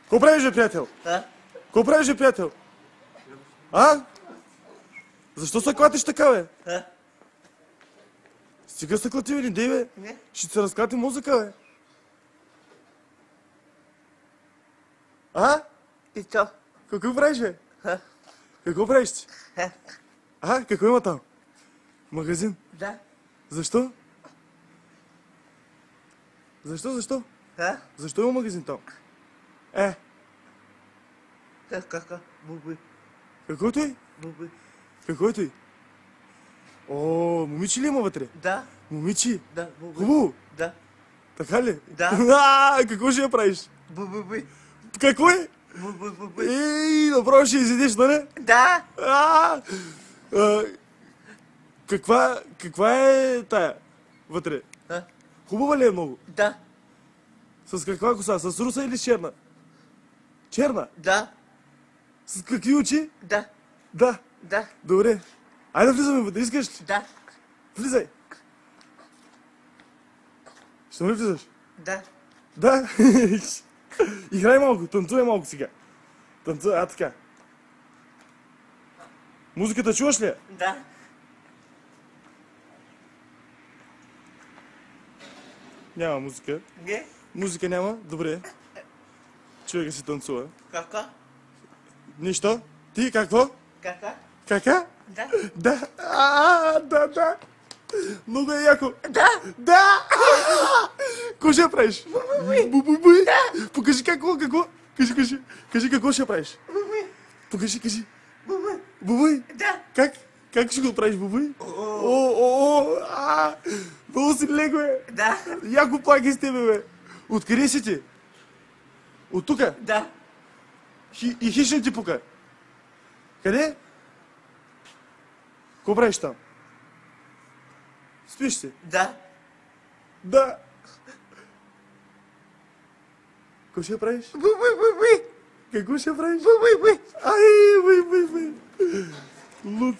Какво правиш, бе, приятел? Какво правиш, бе, приятел? А? Защо се клатиш така, бе? Стига се клати, бе, не дей, бе. Не. Ще се разклати музика, бе. А? И то. Какво правиш, бе? Какво правиш ти? А? Какво има там? Магазин? Да. Защо? Защо? Защо има магазин там? Кака. Буби. Какво той? Буби. Какво е той? О, момиче ли има вътре? Да. Момиче? Да. Буби. Хубаво? Да. Така ли? Да. Какво ще я правиш? Буби. Какво е? Буби. Ей, направо ще изидеш, нали? Да. Каква е тая вътре? Хубава ли е много? Да. С каква коса? С руса или с черна? Черна? Да. С какви очи? Да. Да. Да. Добре. Айде да влизаме вътре, искаш ли? Да. Влизай. Ще ми влизаш? Да. Да. Играй малко, танцуй малко сега. Танцуй, така. Музиката чуваш ли я? Да. Няма музика. Не. Музика няма? Добре. Човека си танцува. Кака. Нищо? Ти какво? Кака. Кака? Да. Да. Да. Много е яко. Да. Да! Какво ще правиш? Бу-бу-буй. Да. Покажи какво? Кажи какво ще правиш? Буби. Покажи. Буби. Бубуй? Да. Как ще го правиш, бубуй? Много си леко, е. Да. Яко плаки с тебе, бе. Откъде си ти? От тука? Да. И хищен ти пука. Къде? Какво правиш там? Спиш си? Да. Да. Какво ще правиш? Буби. Какво ще правиш? Буби. Ай, бай. Луд.